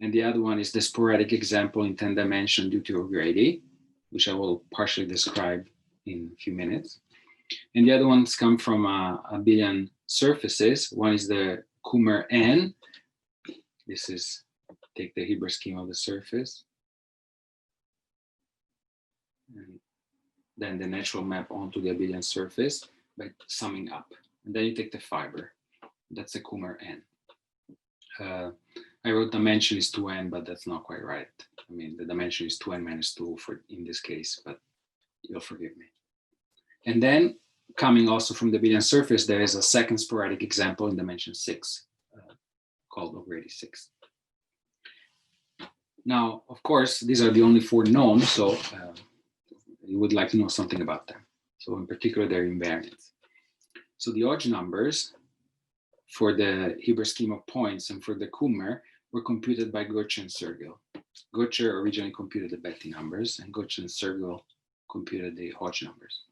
And the other one is the sporadic example in 10 dimension due to O'Grady, which I will partially describe in a few minutes. And the other ones come from abelian surfaces. One is the Kummer N. This is, take the Hilbert scheme of the surface. And then the natural map onto the abelian surface by summing up. And then you take the fiber. That's a Kummer N. I wrote dimension is 2n, but that's not quite right. I mean, the dimension is 2n minus 2 for in this case, but you'll forgive me. And then coming also from the abelian surface, there is a second sporadic example in dimension 6 called O'Grady 6. Now, of course, these are the only 4 known, so you would like to know something about them. So in particular, their invariants. So the Hodge numbers for the Hilbert scheme of points and for the Kummer were computed by Götze and Sergel. Götze originally computed the Betti numbers, and Götze and Sergel computed the Hodge numbers.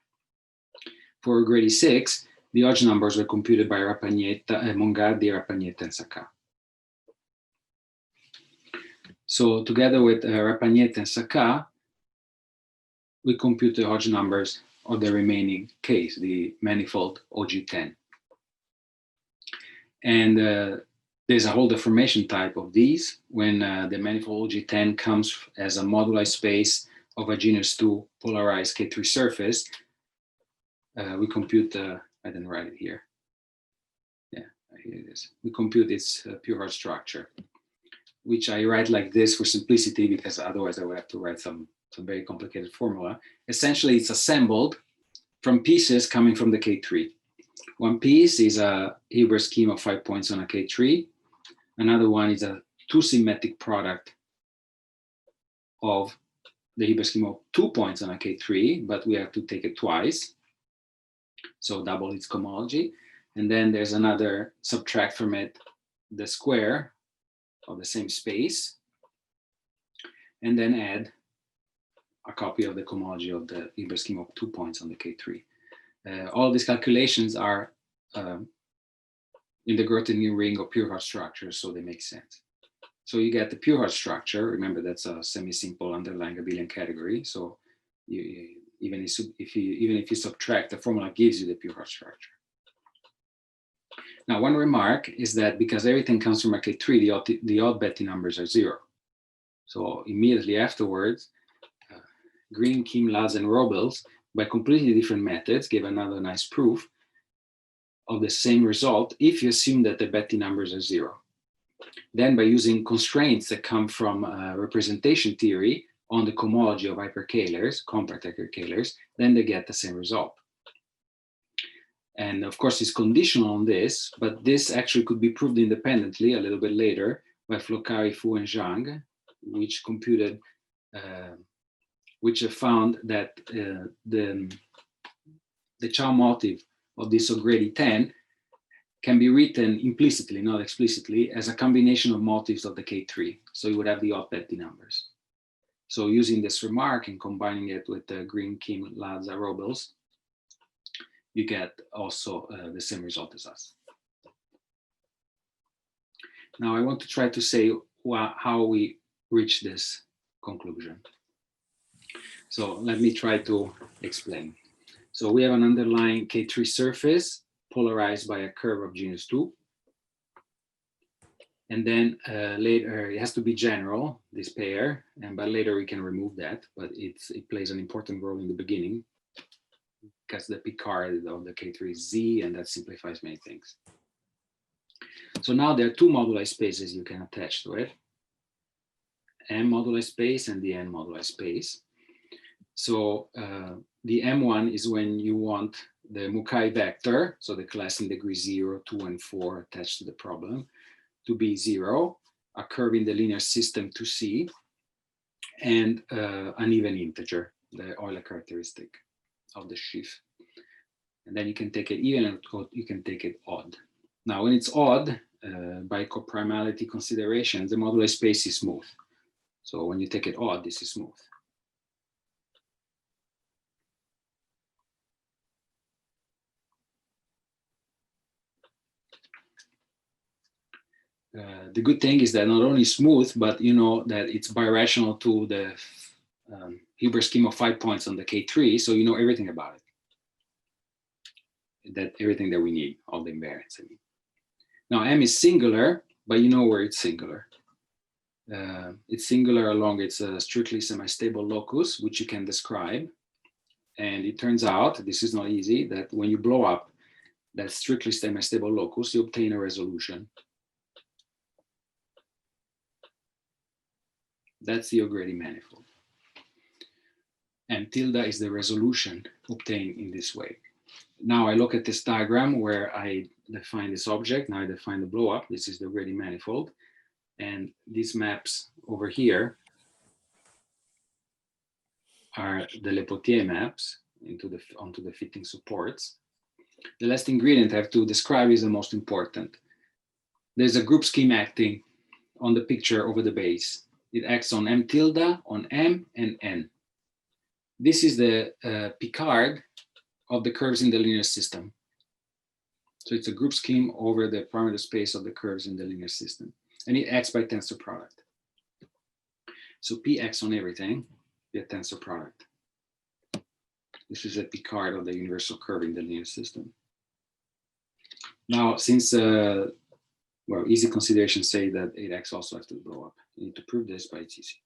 For O'Grady 6, the Hodge numbers were computed by Mongardi, Rapagnetta, and Sacca. So together with Rapagnetta and Sacca, we compute the Hodge numbers of the remaining case, the manifold OG10. And there's a whole deformation type of these when the manifold OG10 comes as a moduli space of a genus 2 polarized K3 surface. We compute, I didn't write it here. Yeah, here it is. We compute its pure Hodge structure, which I write like this for simplicity because otherwise I would have to write some very complicated formula. Essentially, it's assembled from pieces coming from the K3. One piece is a Hilbert scheme of 5 points on a K3. Another one is a 2 symmetric product of the Hilbert scheme of 2 points on a K3, but we have to take it twice. So double its cohomology. And then there's another, subtract from it the square of the same space, and then add a copy of the cohomology of the Hilbert scheme of 2 points on the K3. All these calculations are in the Grothendieck ring of pure Hodge structures, so they make sense. So you get the pure Hodge structure. Remember, that's a semi-simple underlying abelian category. So even if you subtract, the formula gives you the pure Hodge structure. Now, one remark is that because everything comes from a K3, the odd Betti numbers are 0. So immediately afterwards, Green, Kim, Laz, and Robles, by completely different methods, gave another nice proof of the same result if you assume that the Betti numbers are 0. Then by using constraints that come from representation theory on the cohomology of hyperkählers, compact hyperkählers, then they get the same result. And of course, it's conditional on this, but this actually could be proved independently a little bit later by Flocari, Fu, and Zhang, which computed, which have found that the Chow motive of this O'Grady 10 can be written implicitly, not explicitly, as a combination of motives of the K3. So you would have the odd Betti numbers. So using this remark and combining it with the Green, Kim, Laz, Robles, you get also the same result as us. Now I want to try to say how we reach this conclusion. So let me try to explain. So we have an underlying K3 surface polarized by a curve of genus 2. And then later, it has to be general, this pair, but later we can remove that, but it plays an important role in the beginning because the Picard of the K3 is Z, and that simplifies many things. So now there are two moduli spaces you can attach to it, M moduli space and the N moduli space. So the M1 is when you want the Mukai vector, so the class in degree 0, 2, and 4 attached to the problem, to be 0, a curve in the linear system to C, and an even integer, the Euler characteristic of the sheaf. And then you can take it even or you can take it odd. Now, when it's odd, by coprimality considerations, the moduli space is smooth. So when you take it odd, this is smooth. The good thing is that not only smooth, but you know that it's birational to the Hilbert scheme of 5 points on the K3, so you know everything about it. That everything that we need, all the invariants. I mean. Now M is singular, but you know where it's singular. It's singular along its strictly semi-stable locus, which you can describe. And it turns out, this is not easy, that when you blow up that strictly semi-stable locus, you obtain a resolution. That's the O'Grady manifold. And tilde is the resolution obtained in this way. Now I look at this diagram where I define this object. Now I define the blow up. This is the O'Grady manifold. And these maps over here are the Lepotier maps onto the fitting supports. The last ingredient I have to describe is the most important. There's a group scheme acting on the picture over the base. It acts on M tilde, on M, and N. This is the Picard of the curves in the linear system. So it's a group scheme over the parameter space of the curves in the linear system. And it acts by tensor product. So P acts on everything via tensor product. This is a Picard of the universal curve in the linear system. Now, since well, easy considerations say that 8x also has to blow up. You need to prove this, but it's easy.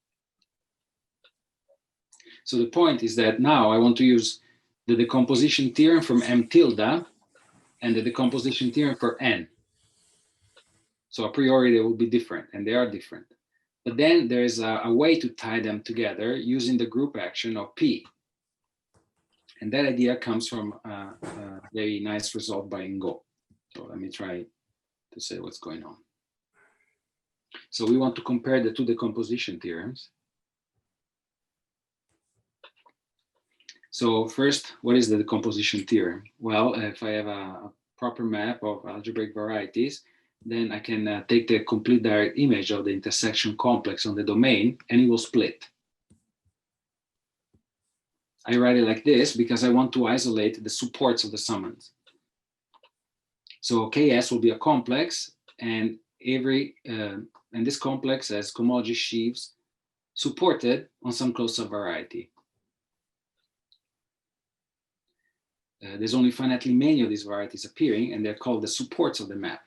So the point is that now I want to use the decomposition theorem from M tilde and the decomposition theorem for N. So a priori they will be different, and they are different. But then there's a way to tie them together using the group action of P. And that idea comes from a very nice result by Ngo. So let me try to say what's going on. So we want to compare the two decomposition theorems. So first, what is the decomposition theorem? Well, if I have a proper map of algebraic varieties, then I can take the complete direct image of the intersection complex on the domain, and it will split. I write it like this because I want to isolate the supports of the summons. So KS will be a complex, and and this complex has cohomology sheaves supported on some closed subvariety. there's only finitely many of these varieties appearing, and they're called the supports of the map.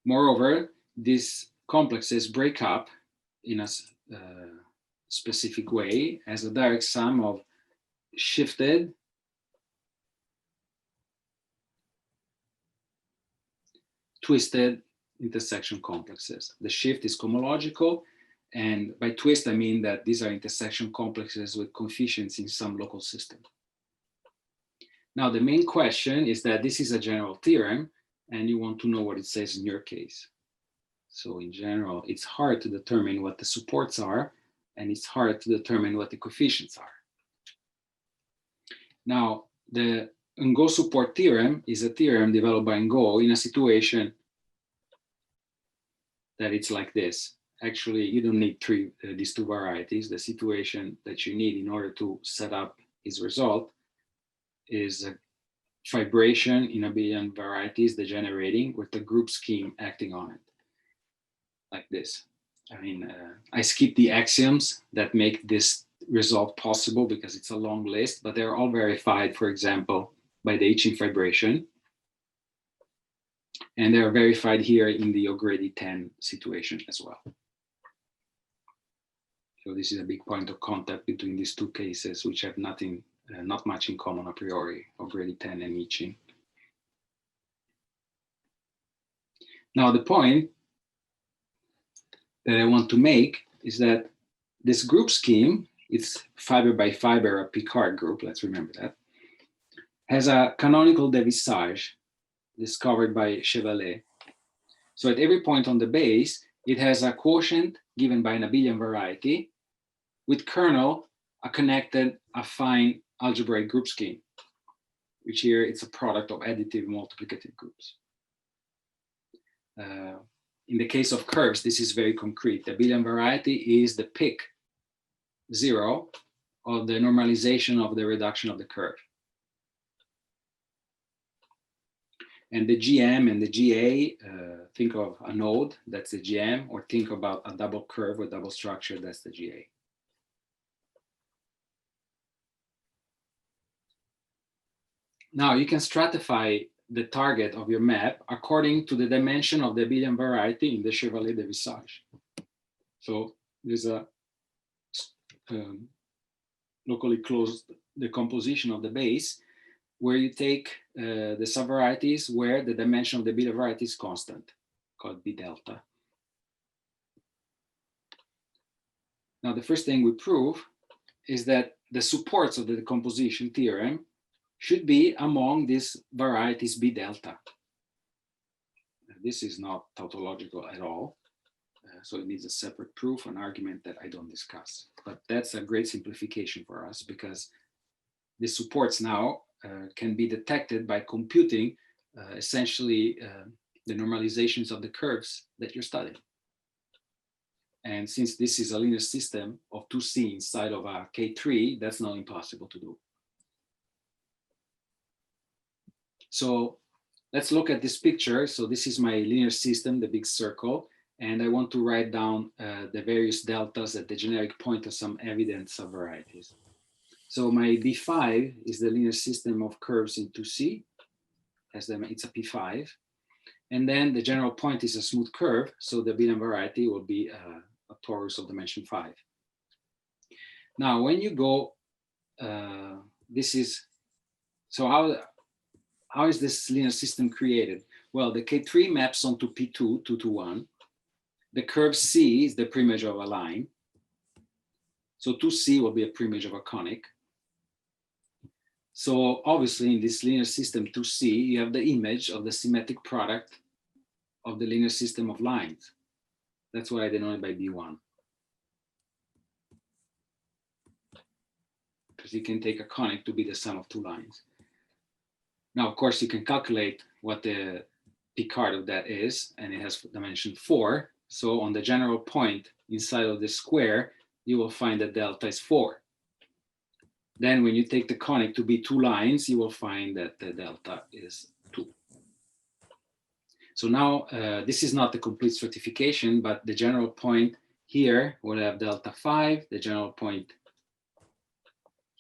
Moreover, these complexes break up in a specific way as a direct sum of shifted twisted intersection complexes. The shift is cohomological, and by twist I mean that these are intersection complexes with coefficients in some local system. Now the main question is that this is a general theorem, and you want to know what it says in your case. So in general, it's hard to determine what the supports are, and it's hard to determine what the coefficients are. Now, the Ngo support theorem is a theorem developed by Ngo in a situation that it's like this. Actually, you don't need these two varieties. The situation that you need in order to set up his result is a fibration in abelian varieties degenerating with the group scheme acting on it, like this. I mean, I skip the axioms that make this result possible because it's a long list, but they're all verified, for example, by the Ichimorphism fibration. And they're verified here in the O'Grady 10 situation as well. So this is a big point of contact between these two cases, which have nothing, not much in common a priori, O'Grady 10 and Ichimorphism. Now the point that I want to make is that this group scheme, it's fiber by fiber, a Picard group, let's remember that, has a canonical devisage discovered by Chevalier. So at every point on the base, it has a quotient given by an abelian variety with kernel, a connected affine algebraic group scheme, which here it's a product of additive multiplicative groups. In the case of curves, this is very concrete. The abelian variety is the pick 0 of the normalization of the reduction of the curve. And the GM and the GA, think of a node, that's the GM, or think about a double curve or double structure, that's the GA. Now you can stratify the target of your map according to the dimension of the abelian variety in the Chevalier devisage. So there's a locally closed decomposition of the base where you take the subvarieties where the dimension of the abelian variety is constant, called B delta. Now the first thing we prove is that the supports of the decomposition theorem should be among these varieties B delta. This is not tautological at all. So it needs a separate proof, an argument that I don't discuss. But that's a great simplification for us because the supports now can be detected by computing essentially the normalizations of the curves that you're studying. And since this is a linear system of 2C inside of a K3, that's not impossible to do. So let's look at this picture. So this is my linear system, the big circle, and I want to write down the various deltas at the generic point of some evident subvarieties. So my B5 is the linear system of curves in 2C, it's a P5. And then the general point is a smooth curve, so the abelian variety will be a torus of dimension 5. Now, when you go, this is, so how is this linear system created? Well, the K3 maps onto P2, 2 to 1. The curve C is the preimage of a line. So 2C will be a preimage of a conic. So obviously in this linear system 2C, you have the image of the symmetric product of the linear system of lines. That's what I denote by B1. Because you can take a conic to be the sum of two lines. Now, of course, you can calculate what the Picard of that is, and it has dimension 4. So on the general point inside of the square, you will find that delta is 4. Then when you take the conic to be two lines, you will find that the delta is 2. So now this is not the complete stratification, but the general point here will have delta 5, the general point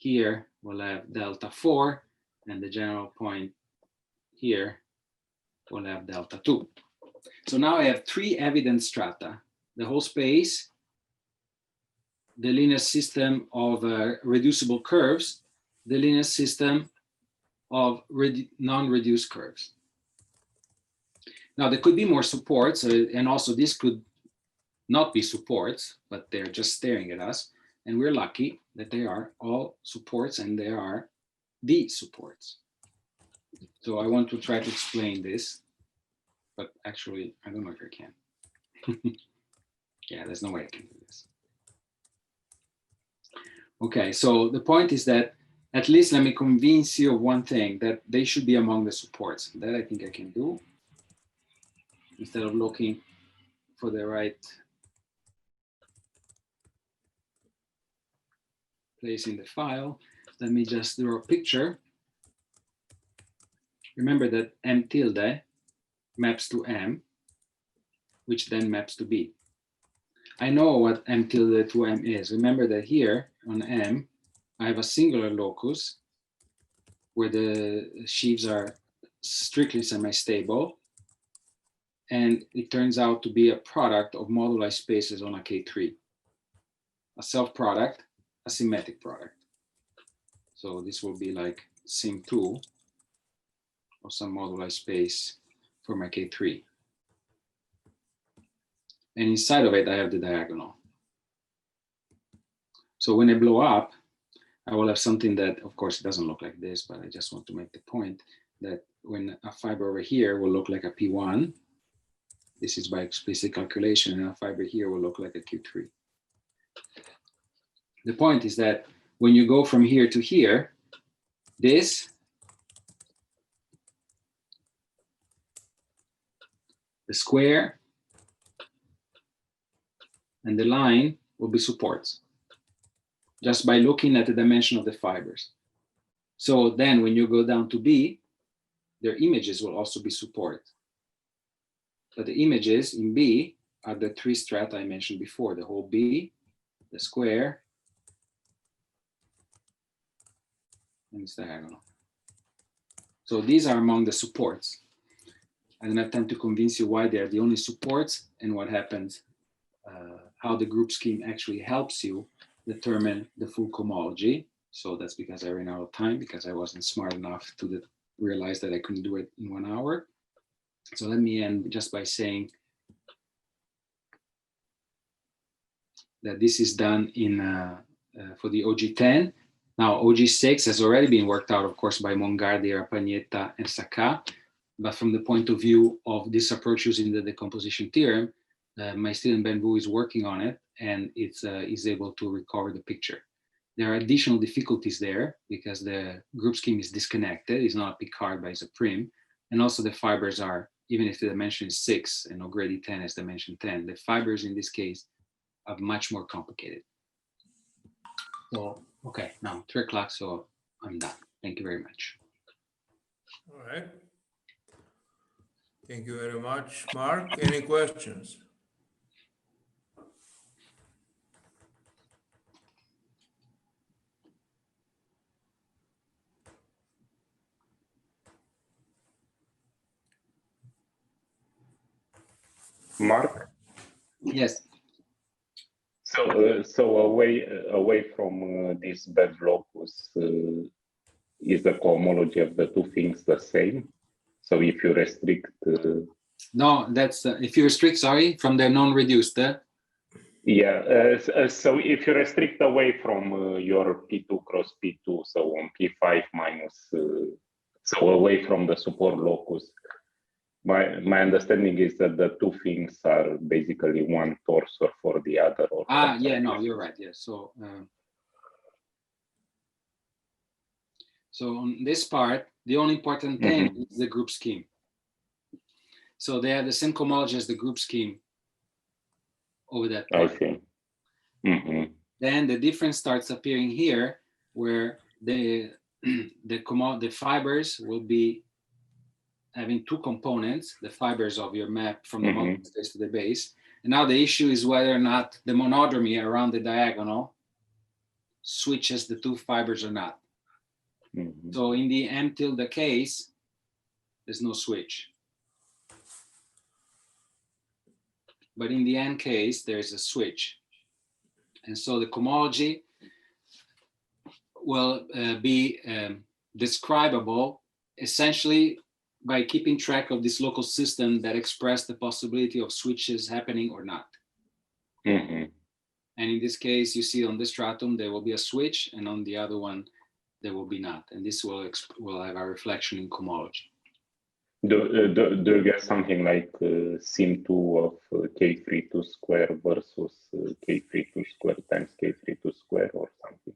here will have delta 4, and the general point here will have delta 2. So now I have 3 evident strata: the whole space, the linear system of reducible curves, the linear system of non-reduced curves. Now there could be more supports, and also this could not be supports, but they're just staring at us. And we're lucky that they are all supports, and they are the supports. So I want to try to explain this, but actually, I don't know if I can. Yeah, there's no way I can do this. Okay, so the point is that at least let me convince you of one thing, that they should be among the supports. That I think I can do. Instead of looking for the right place in the file, let me just draw a picture. Remember that M tilde maps to M, which then maps to B. I know what M tilde to M is. Remember that here on M, I have a singular locus where the sheaves are strictly semi-stable, and it turns out to be a product of moduli spaces on a K3, a self-product, a symmetric product. So this will be like sim2 or some moduli space for my K3. And inside of it, I have the diagonal. So when I blow up, I will have something that, of course, it doesn't look like this, but I just want to make the point that when a fiber over here will look like a P1, this is by explicit calculation, and a fiber here will look like a Q3. The point is that when you go from here to here, this, the square, and the line will be supports, just by looking at the dimension of the fibers. So then when you go down to B, their images will also be support. But the images in B are the 3 strata I mentioned before, the whole B, the square, and its diagonal. So these are among the supports. I don't have time to convince you why they are the only supports and what happens, how the group scheme actually helps you determine the full cohomology. So that's because I ran out of time, because I wasn't smart enough to realize that I couldn't do it in 1 hour. So let me end just by saying that this is done in for the OG10. Now OG6 has already been worked out, of course, by Mongardi, Rapagnetta, and Sacca. But from the point of view of this approach using the decomposition theorem, my student Ben Wu is working on it, and is able to recover the picture. There are additional difficulties there because the group scheme is disconnected. It's not a Picard, but it's a prim. And also the fibers are, even if the dimension is 6 and O'Grady 10 is dimension 10, the fibers in this case are much more complicated. So, okay, now 3 o'clock, so I'm done. Thank you very much. All right. Thank you very much, Mark. Any questions? Mark? Yes. So away from this bed locus, is the cohomology of the two things the same? So if you restrict... No, that's, if you restrict, sorry, from the non-reduced. Yeah, so if you restrict away from your P2 cross P2, so on P5 minus, so away from the support locus, my understanding is that the two things are basically one torsor for the other. Or Yeah, no, you're right. Yes. So, so on this part, the only important thing is the group scheme. So they have the same cohomology as the group scheme over that part. I see. Then the difference starts appearing here, where the fibers will be having 2 components, the fibers of your map from the moduli space to the base. And now the issue is whether or not the monodromy around the diagonal switches the two fibers or not. Mhm. So in the M tilde case, there's no switch. But in the N case, there's a switch. And so the cohomology will be describable essentially by keeping track of this local system that express the possibility of switches happening or not. Mhm. And in this case, you see on this stratum, there will be a switch, and on the other one, there will be not. And this will have a reflection in cohomology. Do you get something like sim2 of k32 square versus k32 square times k32 square or something?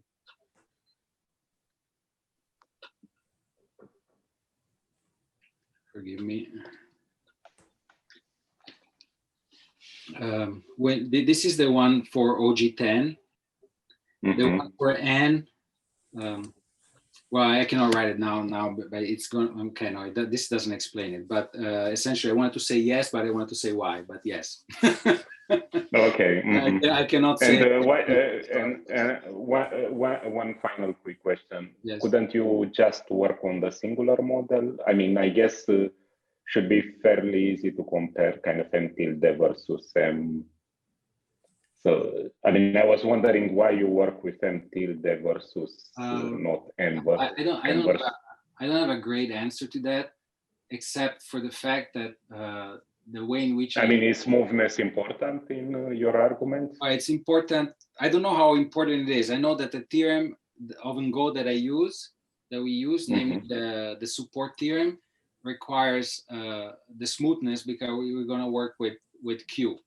Forgive me. When this is the one for OG10, the one for N. Well, I cannot write it now, but it's going. Okay, no, this doesn't explain it. But essentially, I wanted to say yes, but I wanted to say why. But yes. Okay. I cannot say. And one final quick question. Yes. Couldn't you just work on the singular model? I mean, I guess should be fairly easy to compare kind of M tilde versus M. So, I mean, I was wondering why you work with M tilde versus not M versus. I don't have a great answer to that, except for the fact that the way in which I mean, is smoothness important in your argument? It's important. I don't know how important it is. I know that the theorem of Ngo that we use, namely the support theorem, requires the smoothness because we're going to work with Q.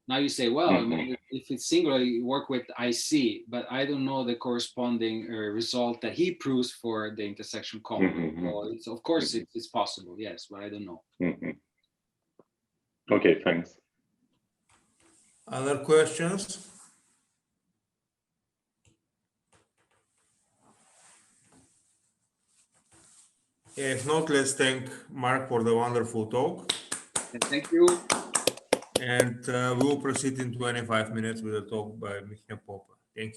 Now you say, well, I mean, if it's singular, you work with IC, but I don't know the corresponding result that he proves for the intersection column. So it's, of course, it's possible, yes, but I don't know. Okay, thanks. Other questions? If not, let's thank Mark for the wonderful talk. And thank you. And we will proceed in 25 minutes with a talk by Michael Popper. Thank you.